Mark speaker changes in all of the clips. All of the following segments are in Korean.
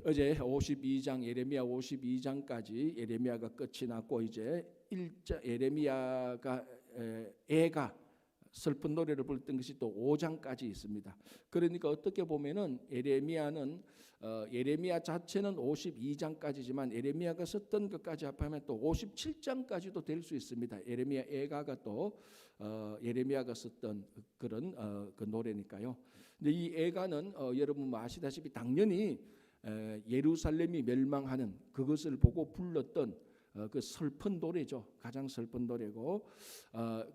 Speaker 1: 어제 52장 예레미야 52장까지 예레미야가 끝이 났고 이제 예레미야가 애가 슬픈 노래를 불렀던 것이 또 5장까지 있습니다. 그러니까 어떻게 보면은 예레미야 자체는 52장까지지만 예레미야가 썼던 것까지 합하면 또 57장까지도 될 수 있습니다. 예레미야 애가가 또 예레미야가 썼던 그런 그 노래니까요. 근데 이 애가는 여러분 아시다시피 당연히 예루살렘이 멸망하는 그것을 보고 불렀던 그 슬픈 노래죠. 가장 슬픈 노래고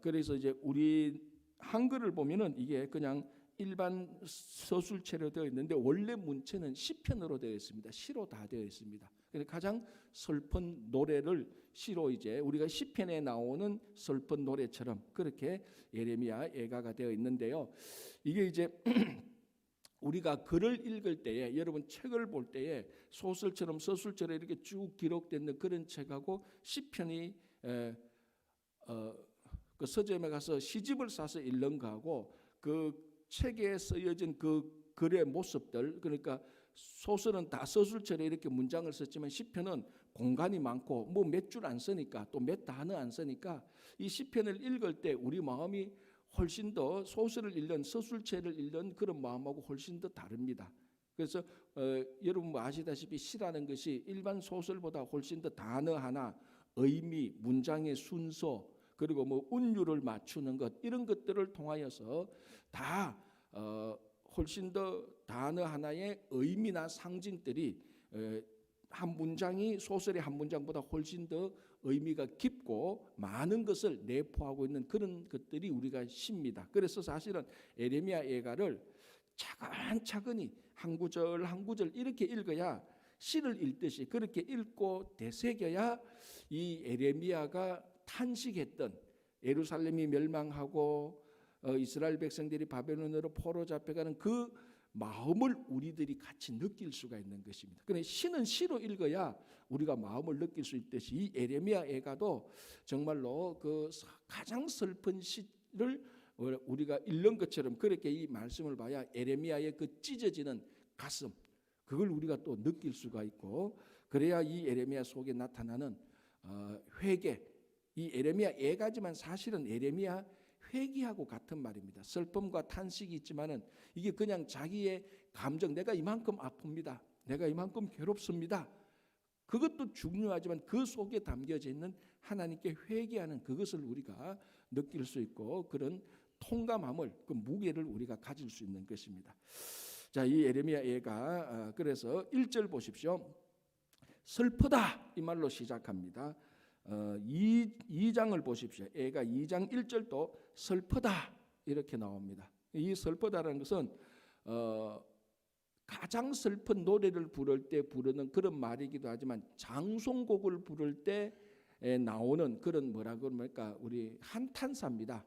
Speaker 1: 그래서 이제 우리 한글을 보면은 이게 그냥 일반 서술체로 되어 있는데 원래 문체는 시편으로 되어 있습니다. 시로 다 되어 있습니다. 그래서 가장 슬픈 노래를 시로 이제 우리가 시편에 나오는 슬픈 노래처럼 그렇게 예레미야 애가가 되어 있는데요. 이게 이제 우리가 글을 읽을 때에 여러분 책을 볼 때에 소설처럼 서술처럼 이렇게 쭉 기록된 그런 책하고 시편이 그 서점에 가서 시집을 사서 읽는 거하고 그 책에 쓰여진 그 글의 모습들 그러니까 소설은 다 서술처럼 이렇게 문장을 썼지만 시편은 공간이 많고 뭐 몇 줄 안 쓰니까 또 몇 단어 안 쓰니까 이 시편을 읽을 때 우리 마음이 훨씬 더 소설을 읽는 서술체를 읽는 그런 마음하고 훨씬 더 다릅니다. 그래서 여러분 아시다시피 시라는 것이 일반 소설보다 훨씬 더 단어 하나, 의미, 문장의 순서 그리고 뭐 운율을 맞추는 것 이런 것들을 통하여서 다 훨씬 더 단어 하나의 의미나 상징들이 한 문장이 소설의 한 문장보다 훨씬 더 의미가 깊고 많은 것을 내포하고 있는 그런 것들이 우리가 시입니다. 그래서 사실은 예레미야 애가를 차근차근히 한 구절 한 구절 이렇게 읽어야 시를 읽듯이 그렇게 읽고 되새겨야 이 예레미야가 탄식했던 예루살렘이 멸망하고 이스라엘 백성들이 바벨론으로 포로 잡혀가는 그 마음을 우리들이 같이 느낄 수가 있는 것입니다. 그런데 시는 시로 읽어야 우리가 마음을 느낄 수 있듯이 이 예레미야 애가도 정말로 그 가장 슬픈 시를 우리가 읽는 것처럼 그렇게 이 말씀을 봐야 예레미야의 그 찢어지는 가슴 그걸 우리가 또 느낄 수가 있고 그래야 이 예레미야 속에 나타나는 회개 이 예레미야 애가지만 사실은 예레미야 회개하고 같은 말입니다. 슬픔과 탄식이 있지만은 이게 그냥 자기의 감정 내가 이만큼 아픕니다. 내가 이만큼 괴롭습니다. 그것도 중요하지만 그 속에 담겨져 있는 하나님께 회개하는 그것을 우리가 느낄 수 있고 그런 통감함을 그 무게를 우리가 가질 수 있는 것입니다. 자, 이 예레미야 애가 그래서 1절 보십시오. 슬프다 이 말로 시작합니다. 2장을 보십시오. 애가 2장 1절도 슬프다 이렇게 나옵니다. 이 슬프다라는 것은 가장 슬픈 노래를 부를 때 부르는 그런 말이기도 하지만 장송곡을 부를 때 나오는 그런 뭐라고 할까 우리 한탄사입니다.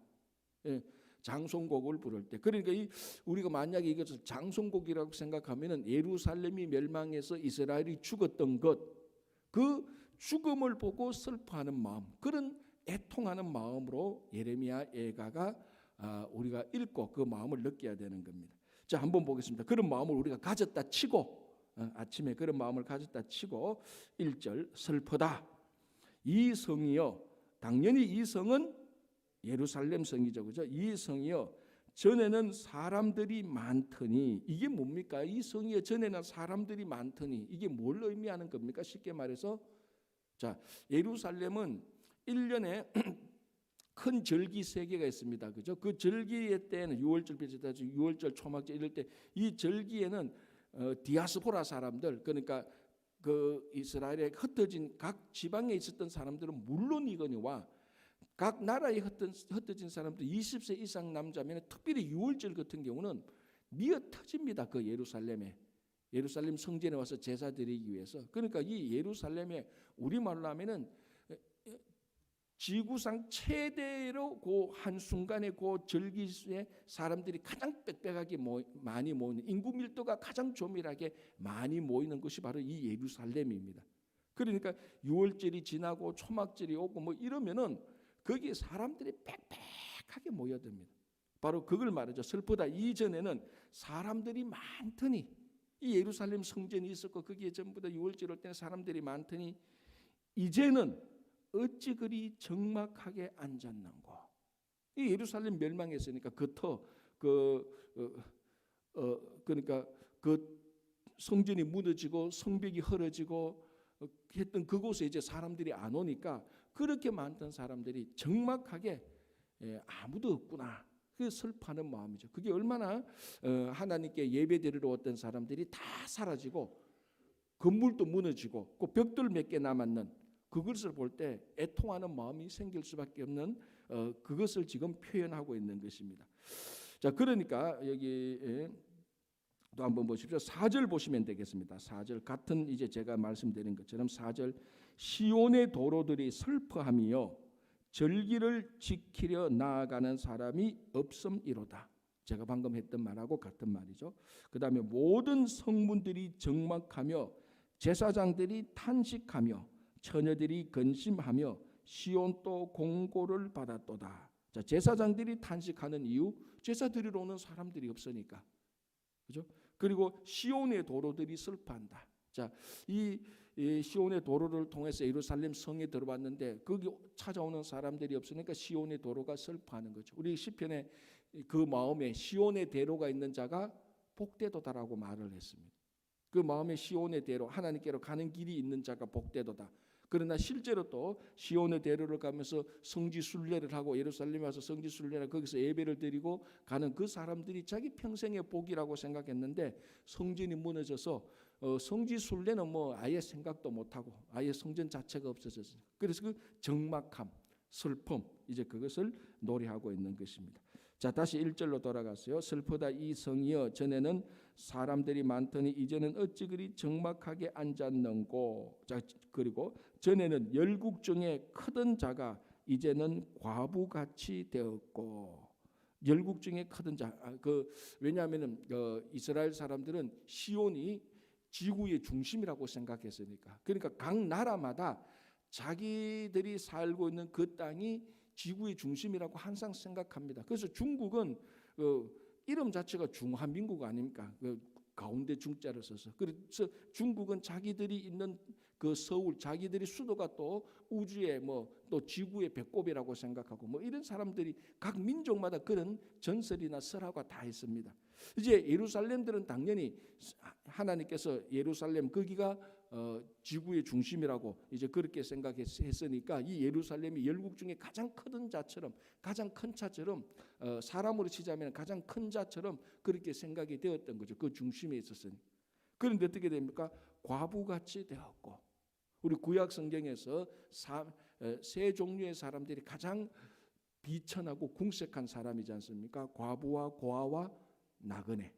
Speaker 1: 장송곡을 부를 때 그러니까 우리가 만약에 이것을 장송곡이라고 생각하면은 예루살렘이 멸망해서 이스라엘이 죽었던 것 그 죽음을 보고 슬퍼하는 마음 그런 애통하는 마음으로 예레미야 애가가 우리가 읽고 그 마음을 느껴야 되는 겁니다. 자 한번 보겠습니다. 그런 마음을 우리가 가졌다 치고 아침에 그런 마음을 가졌다 치고 1절 슬프다 이 성이여 당연히 이 성은 예루살렘 성이죠. 그죠? 이 성이여 전에는 사람들이 많더니 이게 뭡니까? 이 성이여 전에는 사람들이 많더니 이게 뭘 의미하는 겁니까? 쉽게 말해서 자 예루살렘은 1년에 큰 절기 3개가 있습니다. 그죠? 그 절기의 때는 6월절 비슷하죠. 6월절 초막절 이럴 때 이 절기에는 디아스포라 사람들 그러니까 그 이스라엘에 흩어진 각 지방에 있었던 사람들은 물론이거니와 각 나라에 흩어진 사람들 20세 이상 남자면 특별히 6월절 같은 경우는 미어 터집니다. 그 예루살렘에 예루살렘 성전에 와서 제사 드리기 위해서 그러니까 이 예루살렘에 우리말로 하면은 지구상 최대로 그 한순간에 그 절기수에 사람들이 가장 빽빽하게 많이 모이는 인구 밀도가 가장 조밀하게 많이 모이는 것이 바로 이 예루살렘입니다. 그러니까 6월절이 지나고 초막절이 오고 뭐 이러면은 거기에 사람들이 빽빽하게 모여듭니다. 바로 그걸 말하죠. 슬프다 이전에는 사람들이 많더니 이 예루살렘 성전이 있었고 거기에 전부 다 유월절 올 때는 사람들이 많더니 이제는 어찌 그리 적막하게 앉았는고. 이 예루살렘 멸망했으니까 그러니까 그 성전이 무너지고 성벽이 헐어지고 했던 그곳에 이제 사람들이 안 오니까 그렇게 많던 사람들이 적막하게 아무도 없구나. 그 슬퍼하는 마음이죠. 그게 얼마나 하나님께 예배드리러 왔던 사람들이 다 사라지고 건물도 무너지고 그 벽돌 몇 개 남았는 그것을 볼 때 애통하는 마음이 생길 수밖에 없는 그것을 지금 표현하고 있는 것입니다. 자, 그러니까 여기 또 한번 보십시오. 4절 보시면 되겠습니다. 4절 같은 이제 제가 말씀드린 것처럼 4절 시온의 도로들이 슬퍼하며 절기를 지키려 나아가는 사람이 없음이로다. 제가 방금 했던 말하고 같은 말이죠. 그 다음에 모든 성문들이 적막하며 제사장들이 탄식하며 처녀들이 근심하며 시온도 공고를 받았도다. 자, 제사장들이 탄식하는 이유, 제사 드리러 오는 사람들이 없으니까, 그죠? 그리고 시온의 도로들이 슬퍼한다. 자, 이 시온의 도로를 통해서 예루살렘 성에 들어왔는데 거기 찾아오는 사람들이 없으니까 시온의 도로가 슬퍼하는 거죠. 우리 시편에 그 마음에 시온의 대로가 있는 자가 복되도다라고 말을 했습니다. 그 마음에 시온의 대로, 하나님께로 가는 길이 있는 자가 복되도다. 그러나 실제로 또 시온의 대로를 가면서 성지 순례를 하고 예루살렘에 와서 성지 순례를 거기서 예배를 드리고 가는 그 사람들이 자기 평생의 복이라고 생각했는데 성전이 무너져서 성지 순례는 뭐 아예 생각도 못하고 아예 성전 자체가 없어졌어요. 그래서 그 적막함, 슬픔, 이제 그것을 노래하고 있는 것입니다. 자, 다시 1절로 돌아가세요. 슬프다 이 성이여, 전에는 사람들이 많더니 이제는 어찌 그리 적막하게 앉았는고. 자, 그리고 전에는 열국 중에 크던 자가 이제는 과부같이 되었고. 열국 중에 크던 자, 왜냐하면은 이스라엘 사람들은 시온이 지구의 중심이라고 생각했으니까. 그러니까 각 나라마다 자기들이 살고 있는 그 땅이 지구의 중심이라고 항상 생각합니다. 그래서 중국은 이름 자체가 중화민국 아닙니까? 가운데 중자를 써서. 그래서 중국은 자기들이 있는 그 서울, 자기들이 수도가 또 우주의 또 지구의 배꼽이라고 생각하고 이런 사람들이 각 민족마다 그런 전설이나 설화가 다 있습니다. 이제 예루살렘들은 당연히 하나님께서 예루살렘 거기가 지구의 중심이라고 이제 그렇게 생각했으니까 이 예루살렘이 열국 중에 가장 큰 자처럼, 가장 큰 차처럼, 사람으로 치자면 가장 큰 자처럼 그렇게 생각이 되었던 거죠. 그 중심에 있었으니. 그런데 어떻게 됩니까? 과부같이 되었고, 우리 구약 성경에서 세 종류의 사람들이 가장 비천하고 궁색한 사람이지 않습니까? 과부와 고아와 나그네.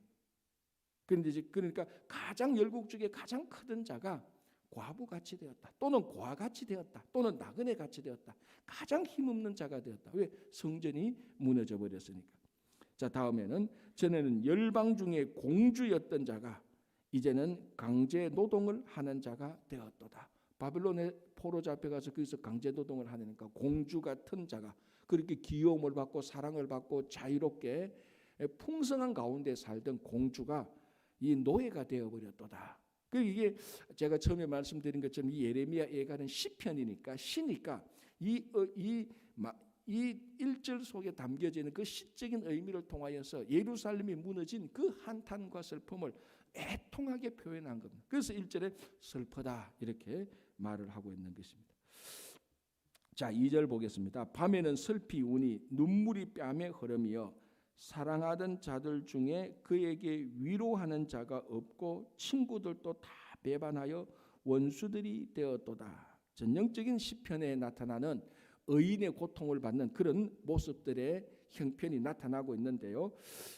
Speaker 1: 그러니까 가장 열국 중에 가장 크던 자가 과부같이 되었다, 또는 고아같이 되었다, 또는 나그네같이 되었다. 가장 힘없는 자가 되었다. 왜? 성전이 무너져 버렸으니까. 자, 다음에는 전에는 열방 중에 공주였던 자가 이제는 강제 노동을 하는 자가 되었도다. 바벨론에 포로 잡혀가서 거기서 강제 노동을 하니까 공주 같은 자가, 그렇게 귀여움을 받고 사랑을 받고 자유롭게 풍성한 가운데 살던 공주가 이 노예가 되어버렸도다. 이게 제가 처음에 말씀드린 것처럼 이 예레미야 예가는 시편이니까, 시니까 이 1절 속에 담겨져 있는 그 시적인 의미를 통하여서 예루살렘이 무너진 그 한탄과 슬픔을 애통하게 표현한 겁니다. 그래서 1절에 슬프다 이렇게 말을 하고 있는 것입니다. 자, 2절 보겠습니다. 밤에는 슬피 우니 눈물이 뺨에 흐르며 사랑하던 자들 중에 그에게 위로하는 자가 없고 친구들도 다 배반하여 원수들이 되었도다. 전형적인 시편에 나타나는 의인의 고통을 받는 그런 모습들의 형편이 나타나고 있는데요.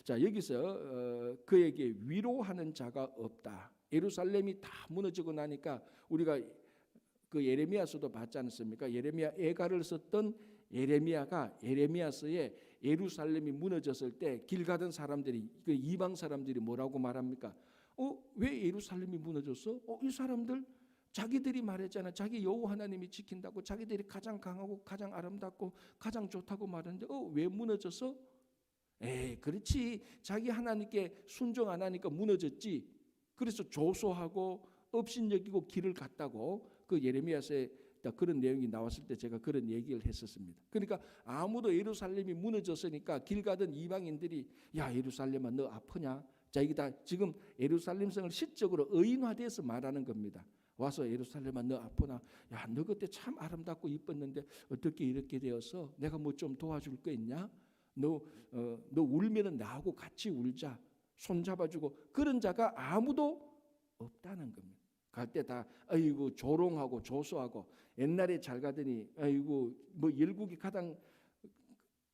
Speaker 1: 자, 여기서 그에게 위로하는 자가 없다. 예루살렘이 다 무너지고 나니까 우리가 그 예레미야서도 봤지 않습니까? 예레미야 애가를 썼던 예레미야가 예레미야서에 예루살렘이 무너졌을 때 길 가던 사람들이, 그 이방 사람들이 뭐라고 말합니까? 왜 예루살렘이 무너졌어? 이 사람들 자기들이 말했잖아. 자기 여호와 하나님이 지킨다고, 자기들이 가장 강하고 가장 아름답고 가장 좋다고 말하는데 왜 무너졌어? 그렇지. 자기 하나님께 순종 안 하니까 무너졌지. 그래서 조소하고 업신여기고 길을 갔다고 그 예레미야서에 그런 내용이 나왔을 때 제가 그런 얘기를 했었습니다. 그러니까 아무도 예루살렘이 무너졌으니까 길 가던 이방인들이 야 예루살렘아 너 아프냐? 자 이게 다 지금 예루살렘성을 시적으로 의인화돼서 말하는 겁니다. 와서 예루살렘아 너 아프나? 야 너 그때 참 아름답고 이뻤는데 어떻게 이렇게 되어서 내가 뭐 좀 도와줄 거 있냐? 너 울면은 나하고 같이 울자. 손잡아주고 그런 자가 아무도 없다는 겁니다. 갈 때 다 아이고 조롱하고 조소하고 옛날에 잘 가더니 아이고 뭐 열국이 가장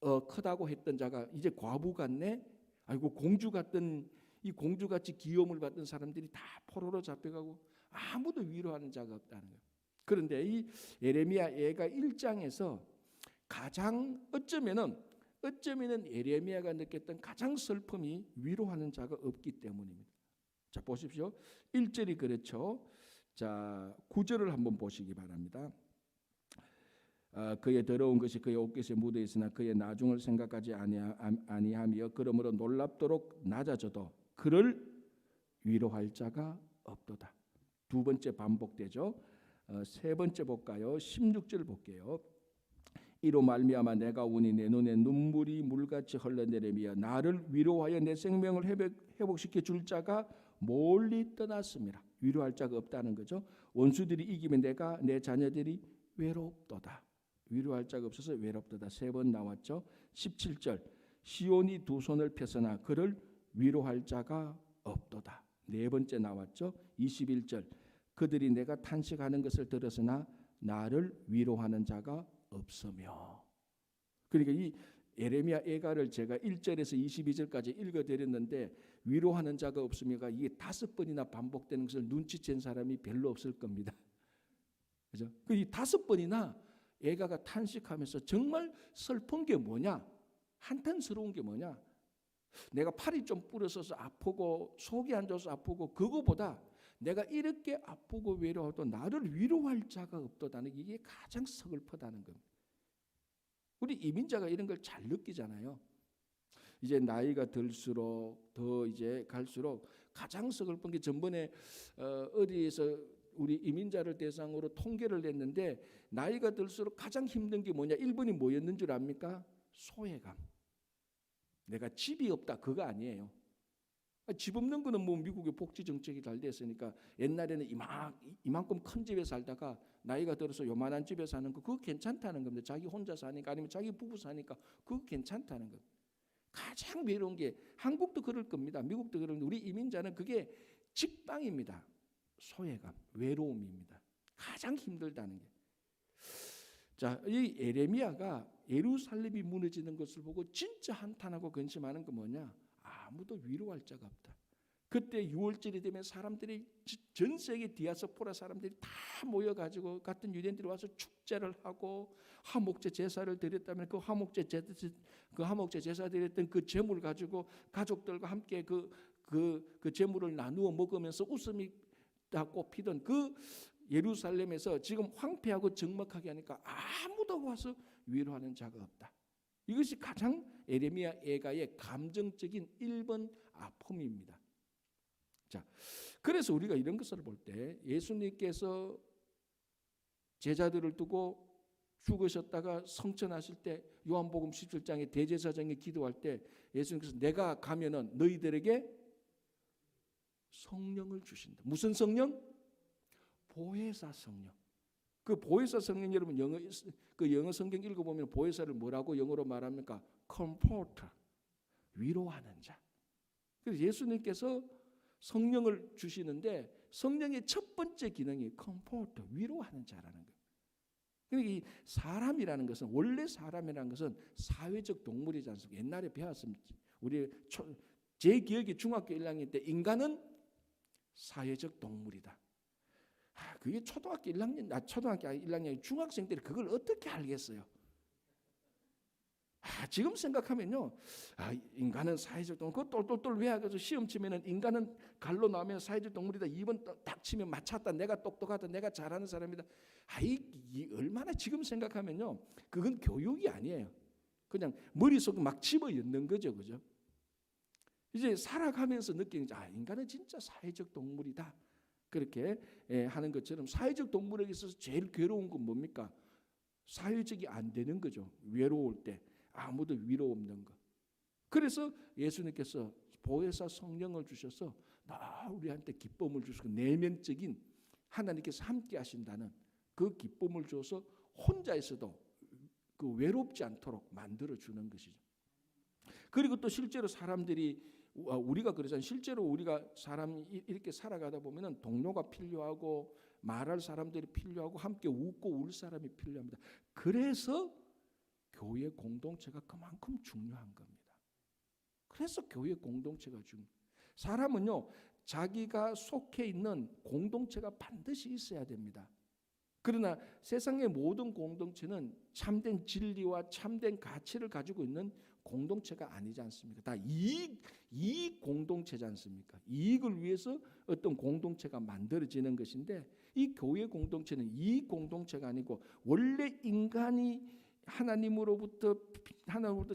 Speaker 1: 크다고 했던 자가 이제 과부 같네. 아이고 공주 같던 이 공주같이 기염을 받던 사람들이 다 포로로 잡혀가고 아무도 위로하는 자가 없다는 거예요. 그런데 이 예레미야 예가 1장에서 가장 어쩌면은 예레미야가 느꼈던 가장 슬픔이 위로하는 자가 없기 때문입니다. 자 보십시오. 1절이 그렇죠. 자 9절을 한번 보시기 바랍니다. 그의 더러운 것이 그의 옷깃에 묻어 있으나 그의 나중을 생각하지 아니하며 그러므로 놀랍도록 낮아져도 그를 위로할 자가 없도다. 두 번째 반복되죠. 세 번째 볼까요? 16절 볼게요. 이로 말미암아 내가 우니 내 눈에 눈물이 물같이 흘러내리며 나를 위로하여 내 생명을 회복시켜 줄 자가 멀리 떠났습니다. 위로할 자가 없다는 거죠. 원수들이 이기면 내가 내 자녀들이 외롭도다. 위로할 자가 없어서 외롭도다. 세 번 나왔죠. 17절 시온이 두 손을 펴서나 그를 위로할 자가 없도다. 네 번째 나왔죠. 21절 그들이 내가 탄식하는 것을 들었으나 나를 위로하는 자가 없으며. 그러니까 이 예레미야 예가를 제가 1절에서 22절까지 읽어드렸는데 위로하는 자가 없으며가 이게 5번이나 반복되는 것을 눈치챈 사람이 별로 없을 겁니다. 그죠? 이 5번이나 예가가 탄식하면서 정말 슬픈 게 뭐냐? 한탄스러운 게 뭐냐? 내가 팔이 좀 부러져서 아프고 속이 안 좋아서 아프고 그거보다 내가 이렇게 아프고 외로워도 나를 위로할 자가 없도다는 이게 가장 서글프다는 겁니다. 우리 이민자가 이런 걸 잘 느끼잖아요. 이제 나이가 들수록 더 이제 갈수록 가장 서글픈 게 전번에 어디에서 우리 이민자를 대상으로 통계를 냈는데 나이가 들수록 가장 힘든 게 뭐냐? 1번이 뭐였는 줄 압니까? 소외감. 내가 집이 없다 그거 아니에요. 집 없는 거는 뭐 미국의 복지 정책이 잘 됐으니까 옛날에는 이만큼 큰 집에 살다가 나이가 들어서 요만한 집에 사는 거 그거 괜찮다는 겁니다. 자기 혼자 사니까 아니면 자기 부부 사니까 그거 괜찮다는 것. 가장 외로운 게 한국도 그럴 겁니다. 미국도 그런데 우리 이민자는 그게 직방입니다. 소외감, 외로움입니다. 가장 힘들다는 게. 자, 이 예레미야가 예루살렘이 무너지는 것을 보고 진짜 한탄하고 근심하는 건 뭐냐? 아무도 위로할 자가 없다. 그때 6월절이 되면 사람들이 전 세계 디아스포라 사람들이 다 모여가지고 같은 유대인들이 와서 축제를 하고 화목제 제사를 드렸다면 그 화목제 제사 드렸던 그 제물 가지고 가족들과 함께 그 제물을 나누어 먹으면서 웃음이 다 꽃피던 그 예루살렘에서 지금 황폐하고 적막하게 하니까 아무도 와서 위로하는 자가 없다. 이것이 가장 예레미야 예가의 감정적인 1번 아픔입니다. 자, 그래서 우리가 이런 것을 볼 때 예수님께서 제자들을 두고 죽으셨다가 성천하실 때 요한복음 17장에 대제사장이 기도할 때 예수님께서 내가 가면은 너희들에게 성령을 주신다. 무슨 성령? 보혜사 성령. 그 보혜사 성령 여러분 영어 성경 읽어보면 보혜사를 뭐라고 영어로 말합니까? Comforter, 위로하는 자. 그래서 예수님께서 성령을 주시는데 성령의 첫 번째 기능이 Comforter, 위로하는 자라는 거예요. 그러니까 이 사람이라는 것은 원래 사람이라는 것은 사회적 동물이지 않습니까? 옛날에 배웠습니다. 우리 제 기억에 중학교 1학년 때 인간은 사회적 동물이다. 그게 초등학교 1학년 중학생들이 그걸 어떻게 알겠어요? 지금 생각하면요, 인간은 사회적 동물. 그거 똘똘똘 외워가지고 시험 치면은 인간은 갈로 나오면 사회적 동물이다. 2번 딱 치면 맞췄다. 내가 똑똑하다. 내가 잘하는 사람이다. 이 얼마나 지금 생각하면요, 그건 교육이 아니에요. 그냥 머릿속에 막 집어 넣는 거죠, 그죠? 이제 살아가면서 느끼는 인간은 진짜 사회적 동물이다. 그렇게 하는 것처럼 사회적 동물에게 있어서 제일 괴로운 건 뭡니까? 사회적이 안 되는 거죠. 외로울 때 아무도 위로 없는 거. 그래서 예수님께서 보혜사 성령을 주셔서 우리한테 기쁨을 주시고 내면적인 하나님께서 함께 하신다는 그 기쁨을 줘서 혼자 있어도 그 외롭지 않도록 만들어 주는 것이죠. 그리고 또 실제로 사람들이 우리가 그러잖아요. 실제로 우리가 사람이 이렇게 살아가다 보면은 동료가 필요하고 말할 사람들이 필요하고 함께 웃고 울 사람이 필요합니다. 그래서 교회 공동체가 그만큼 중요한 겁니다. 그래서 교회 공동체가 중요해요. 사람은요, 자기가 속해 있는 공동체가 반드시 있어야 됩니다. 그러나 세상의 모든 공동체는 참된 진리와 참된 가치를 가지고 있는 공동체가 아니지 않습니까? 다 이익 공동체지 않습니까? 이익을 위해서 어떤 공동체가 만들어지는 것인데 이 교회 공동체는 이익 공동체가 아니고 원래 인간이 하나님으로부터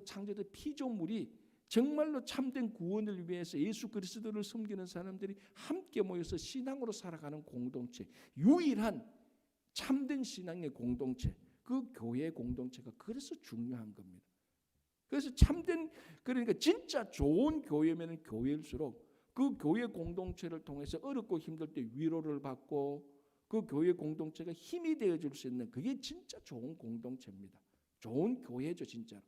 Speaker 1: 창조된 피조물이 정말로 참된 구원을 위해서 예수 그리스도를 섬기는 사람들이 함께 모여서 신앙으로 살아가는 공동체, 유일한 참된 신앙의 공동체, 그 교회 공동체가 그래서 중요한 겁니다. 그래서 참된, 그러니까 진짜 좋은 교회면 교회일수록 그 교회 공동체를 통해서 어렵고 힘들 때 위로를 받고 그 교회 공동체가 힘이 되어줄 수 있는 그게 진짜 좋은 공동체입니다. 좋은 교회죠, 진짜로.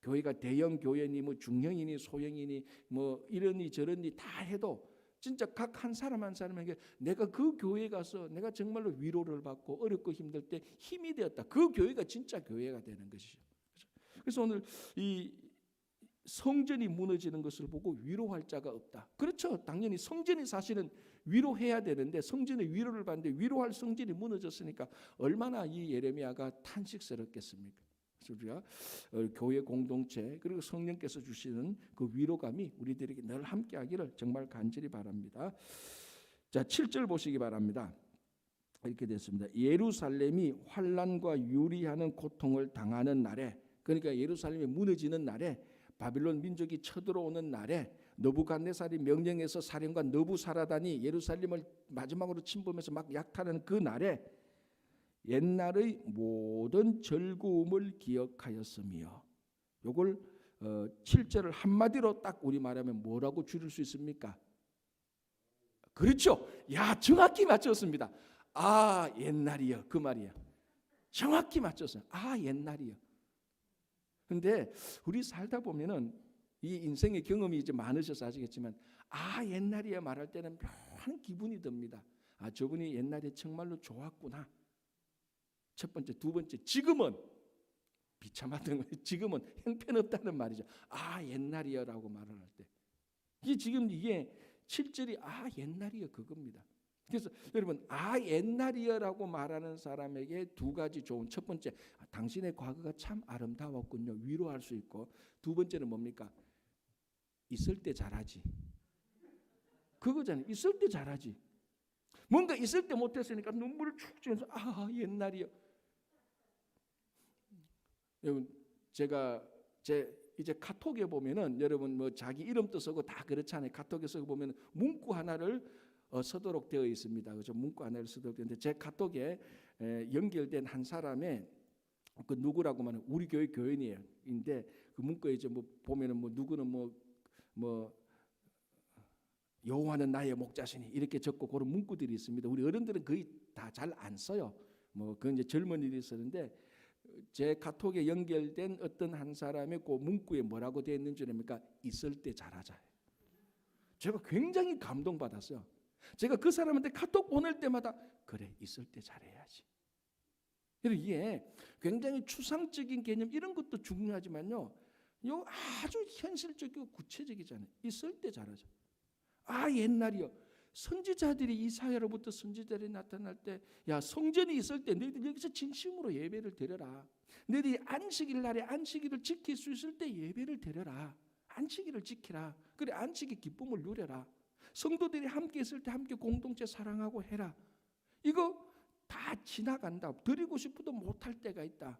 Speaker 1: 교회가 대형 교회니 뭐 중형이니 소형이니 뭐 이러니 저러니 다 해도 진짜 각 한 사람 한 사람에게 내가 그 교회에 가서 내가 정말로 위로를 받고 어렵고 힘들 때 힘이 되었다. 그 교회가 진짜 교회가 되는 것이죠. 그래서 오늘 이 성전이 무너지는 것을 보고 위로할 자가 없다. 그렇죠. 당연히 성전이 사실은 위로해야 되는데 성전의 위로를 받는데 위로할 성전이 무너졌으니까 얼마나 이 예레미야가 탄식스럽겠습니까? 그래서 우리가 교회 공동체 그리고 성령께서 주시는 그 위로감이 우리들에게 늘 함께하기를 정말 간절히 바랍니다. 자, 7절 보시기 바랍니다. 이렇게 됐습니다. 예루살렘이 환난과 유리하는 고통을 당하는 날에, 그러니까 예루살렘이 무너지는 날에, 바빌론 민족이 쳐들어오는 날에 느부갓네살이 명령해서 사령관 느부사라단이 예루살렘을 마지막으로 침범해서 막 약탈하는 그 날에 옛날의 모든 즐거움을 기억하였으며, 요걸 7절을 한마디로 딱 우리 말하면 뭐라고 줄일 수 있습니까? 그렇죠. 야, 정확히 맞췄습니다. 아, 옛날이요. 그 말이야. 정확히 맞췄어요. 아, 옛날이요. 근데 우리 살다 보면은 이 인생의 경험이 이제 많으셔서 아시겠지만 아, 옛날이야 말할 때는 묘한 기분이 듭니다. 아, 저분이 옛날에 정말로 좋았구나. 첫 번째, 두 번째, 지금은 비참하던 거예요. 지금은 형편없다는 말이죠. 아, 옛날이야라고 말을 할 때 이게 지금 이게 7절이 아, 옛날이야 그겁니다. 그래서 여러분 아, 옛날이야라고 말하는 사람에게 두 가지 좋은, 첫 번째 당신의 과거가 참 아름다웠군요, 위로할 수 있고, 두 번째는 뭡니까? 있을 때 잘하지. 그거잖아요. 있을 때 잘하지. 뭔가 있을 때 못했으니까 눈물을 축 쥐면서 아, 옛날이야. 여러분 제가 이제 카톡에 보면은 여러분 뭐 자기 이름도 쓰고 다 그렇잖아요. 카톡에서 보면 문구 하나를 쓰도록 되어 있습니다. 그죠? 문구 하나를 쓰도록 되는데 제 카톡에 연결된 한 사람의 그 누구라고 하면 우리 교회 교인이에요. 인데 그 문구에 이제 뭐 보면은 뭐 누구는 뭐 여호와는 나의 목자시니 이렇게 적고 그런 문구들이 있습니다. 우리 어른들은 거의 다 잘 안 써요. 뭐 그건 이제 젊은이들이 쓰는데 제 카톡에 연결된 어떤 한 사람의 그 문구에 뭐라고 되어 있는지 아십니까? 있을 때 잘하자. 제가 굉장히 감동받았어요. 제가 그 사람한테 카톡 보낼 때마다 그래, 있을 때 잘해야지. 이게 굉장히 추상적인 개념 이런 것도 중요하지만요, 요 아주 현실적이고 구체적이잖아요. 있을 때 잘하자. 아, 옛날이요. 선지자들이 이사야로부터 선지자들이 나타날 때, 야, 성전이 있을 때 너희들 여기서 진심으로 예배를 드려라. 너희들이 안식일 날에 안식일을 지킬 수 있을 때 예배를 드려라. 안식일을 지키라. 그래, 안식의 기쁨을 누려라. 성도들이 함께 있을 때 함께 공동체 사랑하고 해라. 이거 다 지나간다. 드리고 싶어도 못할 때가 있다.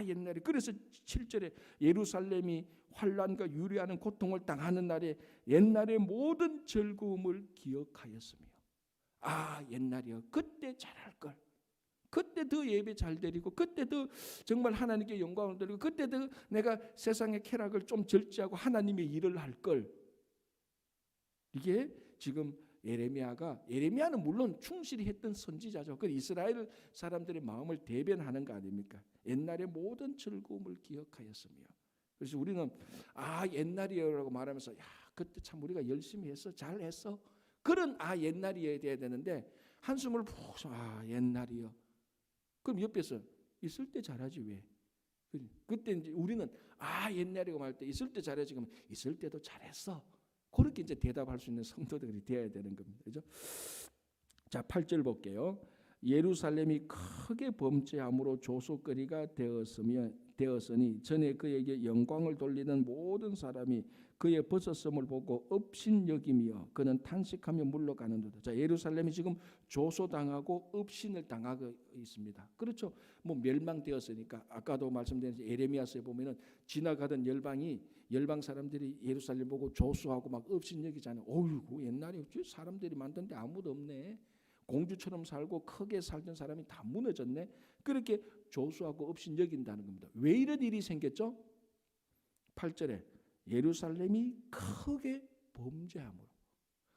Speaker 1: 옛날에 그래서 7절에 예루살렘이 환난과 유리하는 고통을 당하는 날에 옛날의 모든 즐거움을 기억하였으며 옛날이요 그때 잘할 걸 그때 더 예배 잘 드리고 그때 더 정말 하나님께 영광을 드리고 그때 더 내가 세상의 쾌락을 좀 절제하고 하나님의 일을 할 걸. 이게 지금 예레미야는 물론 충실히 했던 선지자죠. 그 이스라엘 사람들의 마음을 대변하는 거 아닙니까? 옛날의 모든 즐거움을 기억하였으며. 그래서 우리는 옛날이요라고 말하면서 그때 참 우리가 열심히 했어 잘했어 그런 옛날이어야 돼야 되는데 한숨을 푹 쉬어 옛날이요. 그럼 옆에서 있을 때 잘하지 왜? 그때 이제 우리는 옛날이고 말 때 있을 때 잘하지 그러면 있을 때도 잘했어. 그렇게 이제 대답할 수 있는 성도들이 되어야 되는 겁니다. 그죠? 자, 8절 볼게요. 예루살렘이 크게 범죄함으로 조소거리가 되었으니 전에 그에게 영광을 돌리는 모든 사람이 그의 벗었음을 보고 업신여기며 그는 탄식하며 물러가는도다. 자, 예루살렘이 지금 조소당하고 업신을 당하고 있습니다. 그렇죠? 뭐 멸망되었으니까 아까도 말씀드린 예레미야서에 보면은 지나가던 열방 사람들이 예루살렘 보고 조소하고 막 업신여기잖아요. 어이구 옛날에 사람들이 만든데 아무도 없네. 공주처럼 살고 크게 살던 사람이 다 무너졌네. 그렇게 조소하고 업신여긴다는 겁니다. 왜 이런 일이 생겼죠? 8절에 예루살렘이 크게 범죄함으로.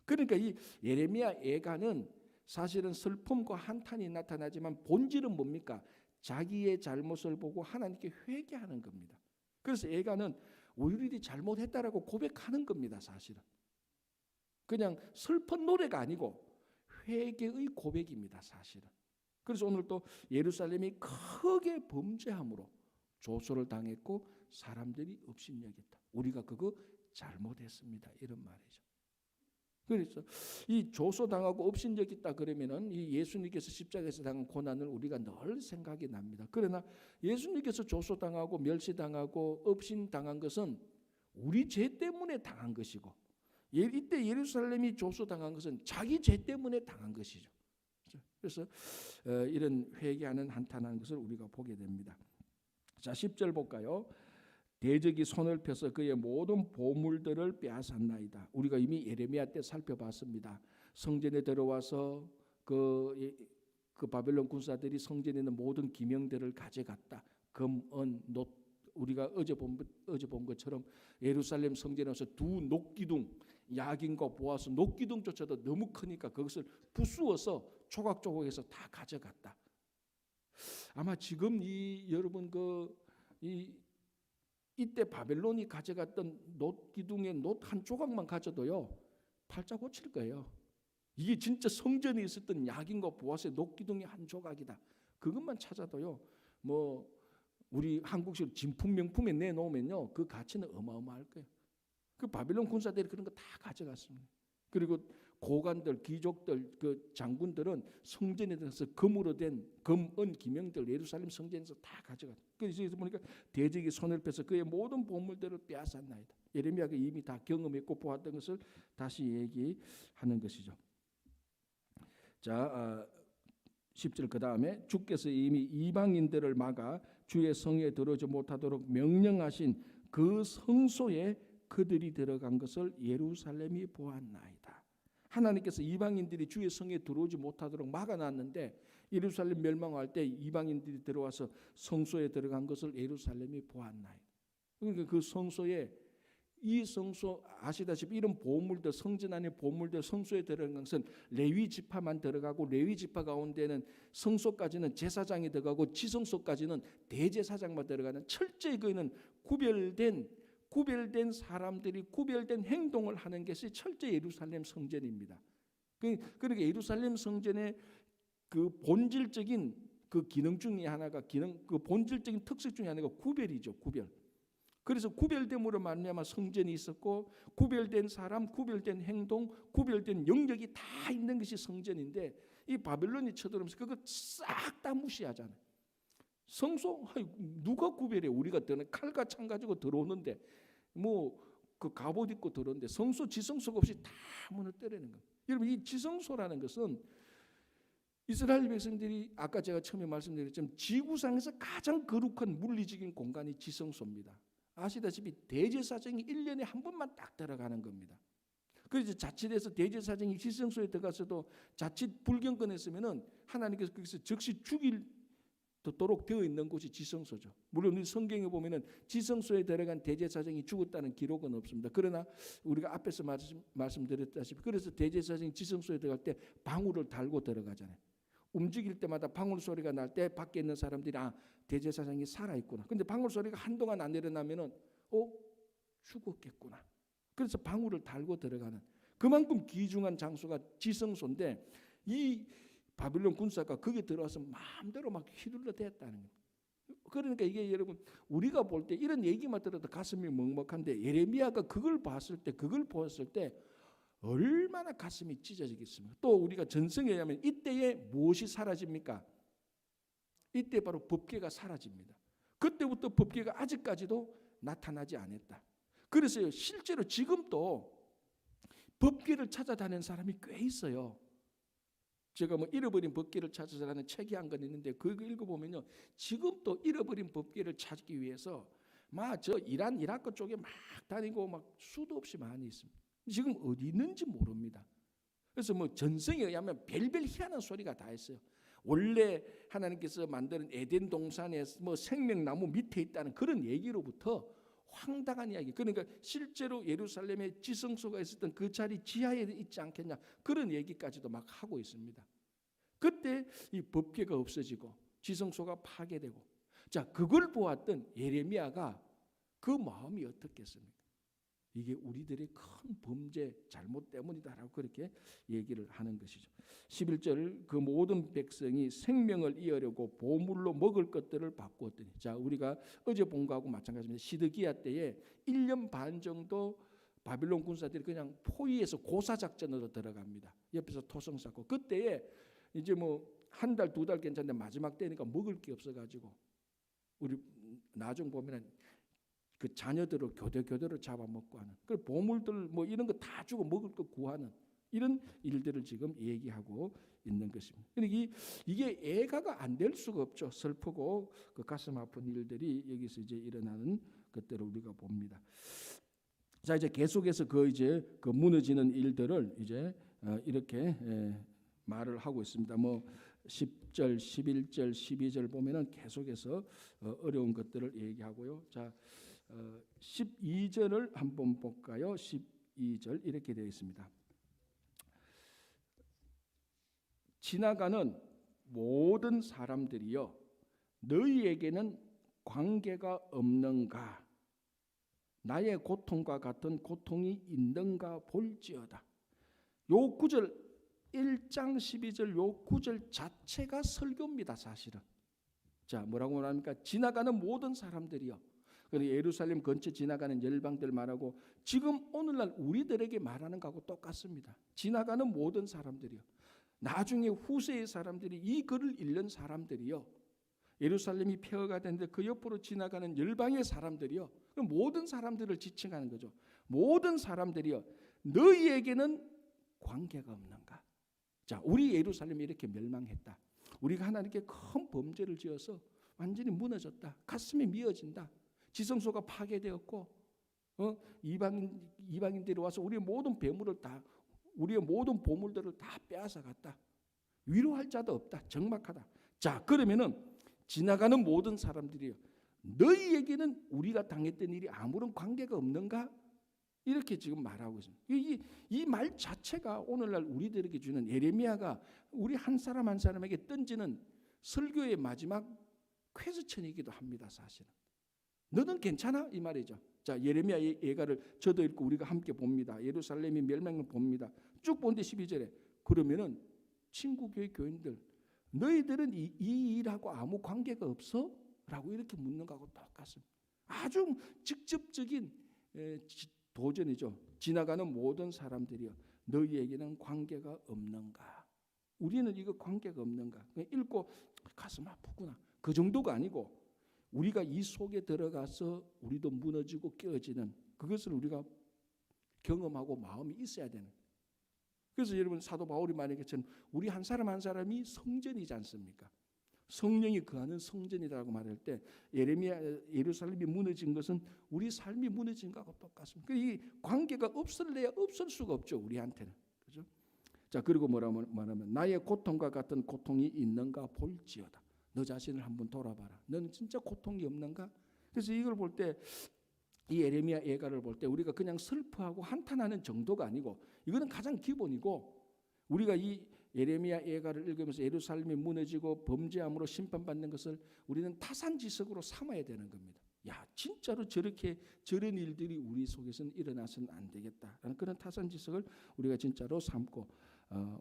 Speaker 1: 그러니까 이 예레미야 애가는 사실은 슬픔과 한탄이 나타나지만 본질은 뭡니까? 자기의 잘못을 보고 하나님께 회개하는 겁니다. 그래서 애가는 우리들이 잘못했다라고 고백하는 겁니다. 사실은 그냥 슬픈 노래가 아니고 회개의 고백입니다. 사실은. 그래서 오늘 또 예루살렘이 크게 범죄함으로 조소를 당했고 사람들이 업신여겼다. 우리가 그거 잘못했습니다. 이런 말이죠. 그래서 이 조소당하고 업신여겼다 그러면은 이 예수님께서 십자가에서 당한 고난을 우리가 늘 생각이 납니다. 그러나 예수님께서 조소당하고 멸시당하고 업신당한 것은 우리 죄 때문에 당한 것이고 이때 예루살렘이 조소당한 것은 자기 죄 때문에 당한 것이죠. 그래서 이런 회개하는 한탄하는 것을 우리가 보게 됩니다. 자, 10절 볼까요? 대적이 손을 펴서 그의 모든 보물들을 빼앗았나이다. 우리가 이미 예레미야 때 살펴봤습니다. 성전에 들어와서 그 바벨론 군사들이 성전에 있는 모든 기명들을 가져갔다. 금, 은, 놋. 우리가 어제 본 것처럼 예루살렘 성전에 와서 두 녹기둥 야긴과 보아스 녹기둥조차도 너무 크니까 그것을 부수어서 조각조각해서 다 가져갔다. 아마 지금 여러분 이때 바벨론이 가져갔던 놋기둥의 놋 한 조각만 가져도요 팔자 고칠 거예요. 이게 진짜 성전에 있었던 야긴과 보아스의 놋기둥의 한 조각이다. 그것만 찾아도요 뭐 우리 한국식 진품 명품에 내놓으면요 그 가치는 어마어마할 거예요. 그 바벨론 군사들이 그런 거 다 가져갔습니다. 그리고 고관들, 귀족들, 그 장군들은 성전에 들어서 금으로 된 금, 은, 기명들 예루살렘 성전에서 다 가져갔다. 그래서 보니까 대적이 손을 펴서 그의 모든 보물들을 빼앗았나이다. 예레미야가 이미 다 경험했고 보았던 것을 다시 얘기하는 것이죠. 자, 10절 그 다음에 주께서 이미 이방인들을 막아 주의 성에 들어오지 못하도록 명령하신 그 성소에 그들이 들어간 것을 예루살렘이 보았나이다. 하나님께서 이방인들이 주의 성에 들어오지 못하도록 막아놨는데 예루살렘 멸망할 때 이방인들이 들어와서 성소에 들어간 것을 예루살렘이 보았나이다. 그러니까 그 성소에 이 성소 아시다시피 이런 보물들 성전 안에 보물들 성소에 들어간 것은 레위 지파만 들어가고 레위 지파 가운데는 성소까지는 제사장이 들어가고 지성소까지는 대제사장만 들어가는 철저히 그는 구별된 사람들이 구별된 행동을 하는 것이 철저히 예루살렘 성전입니다. 그러니까 예루살렘 성전의 그 본질적인 그 기능 중에 하나가 그 본질적인 특색 중에 하나가 구별이죠. 구별. 그래서 구별됨으로 말미암아 성전이 있었고 구별된 사람, 구별된 행동, 구별된 영역이 다 있는 것이 성전인데 이 바벨론이 쳐들어오면서 그거 싹 다 무시하잖아요. 성소 누가 구별해? 우리가 칼과 창 가지고 들어오는데 뭐 그 갑옷 입고 들어오는데 성소 지성소가 없이 다 무너뜨리는 겁니다. 여러분 이 지성소라는 것은 이스라엘 백성들이 아까 제가 처음에 말씀드렸지만 지구상에서 가장 거룩한 물리적인 공간이 지성소입니다. 아시다시피 대제사장이 1년에 한 번만 딱 들어가는 겁니다. 그래서 자칫해서 대제사장이 지성소에 들어가서도 자칫 불경건에 있으면은 하나님께서 거기서 즉시 죽이도록 되어 있는 곳이 지성소죠. 물론 성경에 보면은 지성소에 들어간 대제사장이 죽었다는 기록은 없습니다. 그러나 우리가 앞에서 말씀드렸다시피 그래서 대제사장이 지성소에 들어갈 때 방울을 달고 들어가잖아요. 움직일 때마다 방울 소리가 날 때 밖에 있는 사람들이 대제사장이 살아있구나. 근데 방울 소리가 한동안 안 일어나면은 죽었겠구나. 그래서 방울을 달고 들어가는 그만큼 귀중한 장소가 지성소인데 이 바빌론 군사가 거기 들어와서 마음대로 막 휘둘러 댔다는 거예요. 그러니까 이게 여러분 우리가 볼 때 이런 얘기만 들어도 가슴이 먹먹한데 예레미야가 그걸 보았을 때 얼마나 가슴이 찢어지겠습니까? 또 우리가 전성에 의하면 이때에 무엇이 사라집니까? 이때 바로 법궤가 사라집니다. 그때부터 법궤가 아직까지도 나타나지 않았다. 그래서 실제로 지금도 법궤를 찾아다니는 사람이 꽤 있어요. 제가 잃어버린 법궤를 찾아서라는 책이 한 건 있는데 그거 읽어보면요, 지금도 잃어버린 법궤를 찾기 위해서 저 이란 이라크 쪽에 막 다니고 막 수도 없이 많이 있습니다. 지금 어디 있는지 모릅니다. 그래서 전성에 의하면 별별 희한한 소리가 다 있어요. 원래 하나님께서 만드는 에덴 동산에 생명나무 밑에 있다는 그런 얘기로부터 황당한 이야기. 그러니까 실제로 예루살렘에 지성소가 있었던 그 자리 지하에 있지 않겠냐 그런 얘기까지도 막 하고 있습니다. 그때 이 법궤가 없어지고 지성소가 파괴되고 그걸 보았던 예레미야가 그 마음이 어떻겠습니까? 이게 우리들의 큰 범죄 잘못 때문이다라고 그렇게 얘기를 하는 것이죠. 11절 그 모든 백성이 생명을 이으려고 보물로 먹을 것들을 바꾸었더니 우리가 어제 본 거하고 마찬가지입니다. 시드기야 때에 1년 반 정도 바빌론 군사들이 그냥 포위해서 고사작전으로 들어갑니다. 옆에서 토성 쌓고 그때에 이제 한 달 두 달 괜찮은데 마지막 때니까 먹을 게 없어가지고 우리 나중 보면은 그 자녀들을 교대로 잡아먹고 하는 그 보물들 이런 거 다 주고 먹을 거 구하는 이런 일들을 지금 얘기하고 있는 것입니다. 그러니까 이게 애가가 안 될 수가 없죠. 슬프고 그 가슴 아픈 일들이 여기서 이제 일어나는 것들을 우리가 봅니다. 이제 계속해서 그 무너지는 일들을 이제 이렇게 말을 하고 있습니다. 10절, 11절, 12절 보면은 계속해서 어려운 것들을 얘기하고요. 12절을 한번 볼까요? 12절 이렇게 되어 있습니다. 지나가는 모든 사람들이여 너희에게는 관계가 없는가? 나의 고통과 같은 고통이 있는가 볼지어다. 요 구절 1장 12절 요 구절 자체가 설교입니다. 사실은. 뭐라고 말합니까? 지나가는 모든 사람들이요. 예루살렘 근처 지나가는 열방들 말하고 지금 오늘날 우리들에게 말하는 거하고 똑같습니다. 지나가는 모든 사람들이요. 나중에 후세의 사람들이 이 글을 읽는 사람들이요. 예루살렘이 폐허가 됐는데 그 옆으로 지나가는 열방의 사람들이요. 모든 사람들을 지칭하는 거죠. 모든 사람들이요. 너희에게는 관계가 없는가? 우리 예루살렘이 이렇게 멸망했다. 우리가 하나님께 큰 범죄를 지어서 완전히 무너졌다. 가슴이 미어진다. 지성소가 파괴되었고 이방인들이 와서 우리의 모든 배물을 다 우리의 모든 보물들을 다 빼앗아갔다. 위로할 자도 없다. 적막하다. 그러면은 지나가는 모든 사람들이요. 너희에게는 우리가 당했던 일이 아무런 관계가 없는가? 이렇게 지금 말하고 있습니다. 이 말 자체가 오늘날 우리들에게 주는 예레미야가 우리 한 사람 한 사람에게 던지는 설교의 마지막 퀘스천이기도 합니다. 사실은. 너는 괜찮아? 이 말이죠. 예레미야 예가를 저도 읽고 우리가 함께 봅니다. 예루살렘이 멸망을 봅니다. 쭉 보는데 12절에 그러면은 친구 교회 교인들 너희들은 이 일하고 아무 관계가 없어? 라고 이렇게 묻는 거하고 똑같습니다. 아주 직접적인 도전이죠. 지나가는 모든 사람들이요. 너희에게는 관계가 없는가? 우리는 이거 관계가 없는가? 읽고 가슴 아프구나. 그 정도가 아니고 우리가 이 속에 들어가서 우리도 무너지고 깨어지는 그것을 우리가 경험하고 마음이 있어야 되는. 그래서 여러분 사도 바울이 말한 것처럼 우리 한 사람 한 사람이 성전이지 않습니까? 성령이 거하는 성전이라고 말할 때 예루살렘이 무너진 것은 우리 삶이 무너진 것하고 똑같습니다. 이 관계가 없을래야 없을 수가 없죠, 우리한테는. 그죠? 자, 그리고 뭐라고 말하면 나의 고통과 같은 고통이 있는가 볼지어다. 너 자신을 한번 돌아봐라. 너는 진짜 고통이 없는가? 그래서 이걸 볼 때 이 예레미야 예가를 볼 때 우리가 그냥 슬퍼하고 한탄하는 정도가 아니고 이거는 가장 기본이고 우리가 이 예레미야 예가를 읽으면서 예루살렘이 무너지고 범죄함으로 심판받는 것을 우리는 타산지석으로 삼아야 되는 겁니다. 야, 진짜로 저런 일들이 우리 속에서는 일어나서는 안 되겠다라는 그런 타산지석을 우리가 진짜로 삼고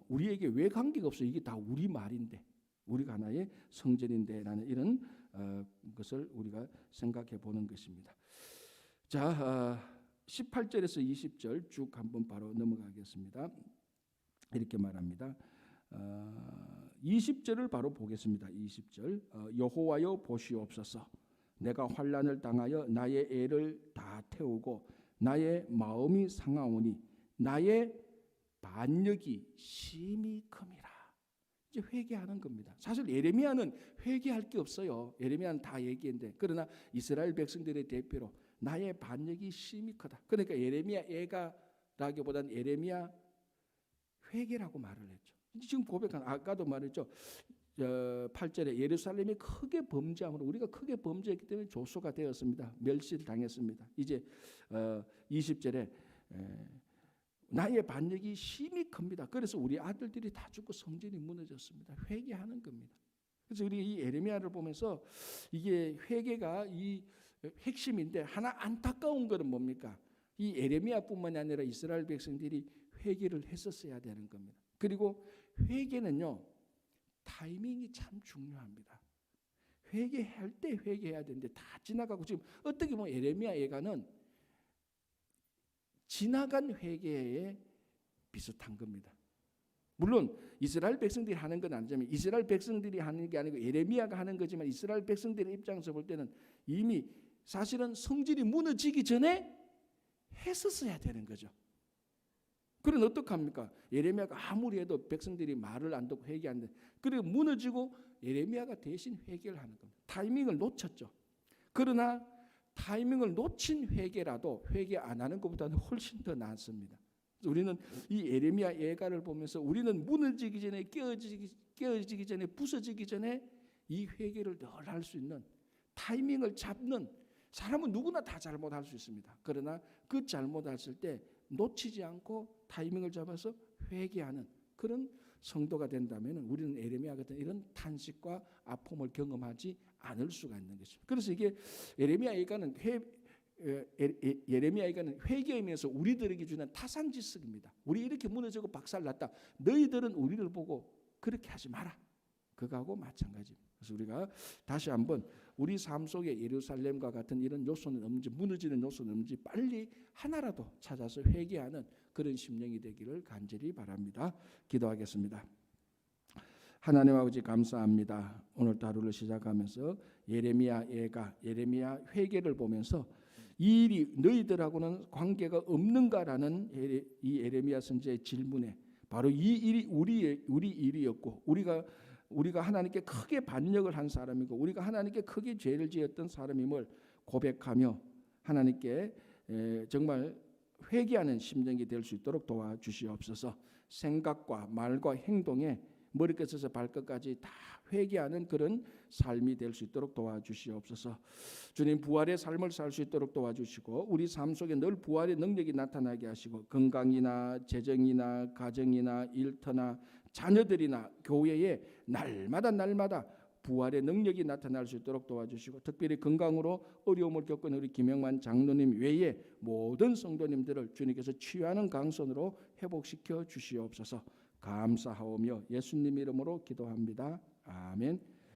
Speaker 1: 우리에게 왜 관계가 없어? 이게 다 우리 말인데 우리가 하나의 성전인데라는 이런 것을 우리가 생각해 보는 것입니다. 자, 18절에서 20절 쭉 한번 바로 넘어가겠습니다. 이렇게 말합니다. 20절을 바로 보겠습니다. 20절 여호와여 보시옵소서. 내가 환난을 당하여 나의 애를 다 태우고 나의 마음이 상하오니 나의 반역이 심히 큼이라. 이제 회개하는 겁니다. 사실 예레미야는 회개할 게 없어요. 예레미야는 다 얘기했는데 그러나 이스라엘 백성들의 대표로 나의 반역이 심히 크다. 그러니까 예레미야 애가라기보다는 예레미야 회개라고 말을 했죠. 지금 고백한 아까도 말했죠. 8절에 예루살렘이 크게 범죄함으로 우리가 크게 범죄했기 때문에 조소가 되었습니다. 멸시를 당했습니다. 이제 20절에 나의 반역이 심히 큽니다. 그래서 우리 아들들이 다 죽고 성전이 무너졌습니다. 회개하는 겁니다. 그래서 우리 이 예레미야를 보면서 이게 회개가 이 핵심인데 하나 안타까운 것은 뭡니까? 이 예레미야뿐만이 아니라 이스라엘 백성들이 회개를 했었어야 되는 겁니다. 그리고 회개는요 타이밍이 참 중요합니다. 회개할 때 회개해야 되는데 다 지나가고 지금 어떻게 보면 예레미야 예가는 지나간 회개에 비슷한 겁니다. 물론 이스라엘 백성들이 하는 건 아니지만 이스라엘 백성들이 하는 게 아니고 예레미야가 하는 거지만 이스라엘 백성들의 입장에서 볼 때는 이미 사실은 성전이 무너지기 전에 했었어야 되는 거죠. 그럼 어떡합니까? 예레미야가 아무리 해도 백성들이 말을 안 듣고 회개 안 돼. 그리고 무너지고 예레미야가 대신 회개를 하는 겁니다. 타이밍을 놓쳤죠. 그러나 타이밍을 놓친 회개라도 회개 안 하는 것보다는 훨씬 더 낫습니다. 우리는 이 예레미야 예가를 보면서 우리는 무너지기 전에 깨어지기 전에 부서지기 전에 이 회개를 늘 할 수 있는 타이밍을 잡는 사람은 누구나 다 잘못할 수 있습니다. 그러나 그 잘못했을 때 놓치지 않고 타이밍을 잡아서 회개하는 그런 성도가 된다면 우리는 예레미야 같은 이런 탄식과 아픔을 경험하지 않을 수가 있는 것입니다. 그래서 이게 예레미야 예가는 회개하면서 우리들에게 주는 타산지석입니다. 우리 이렇게 무너지고 박살났다. 너희들은 우리를 보고 그렇게 하지 마라. 그거하고 마찬가지입니다. 그래서 우리가 다시 한번 우리 삶 속에 예루살렘과 같은 이런 요소는 없는지 무너지는 요소는 없는지 빨리 하나라도 찾아서 회개하는 그런 심령이 되기를 간절히 바랍니다. 기도하겠습니다. 하나님 아버지 감사합니다. 오늘 하루를 시작하면서 예레미야 예가 예레미야 회개를 보면서 이 일이 너희들하고는 관계가 없는가라는 이 예레미야 선지자의 질문에 바로 이 일이 우리 일이었고 우리가 하나님께 크게 반역을 한 사람이고 우리가 하나님께 크게 죄를 지었던 사람임을 고백하며 하나님께 정말 회개하는 심령이 될 수 있도록 도와주시옵소서. 생각과 말과 행동에 머리끝에서 발끝까지 다 회개하는 그런 삶이 될 수 있도록 도와주시옵소서. 주님 부활의 삶을 살 수 있도록 도와주시고 우리 삶 속에 늘 부활의 능력이 나타나게 하시고 건강이나 재정이나 가정이나 일터나 자녀들이나 교회에 날마다 부활의 능력이 나타날 수 있도록 도와주시고 특별히 건강으로 어려움을 겪은 우리 김영만 장로님 외에 모든 성도님들을 주님께서 치유하는 강선으로 회복시켜 주시옵소서. 감사하오며 예수님 이름으로 기도합니다. 아멘.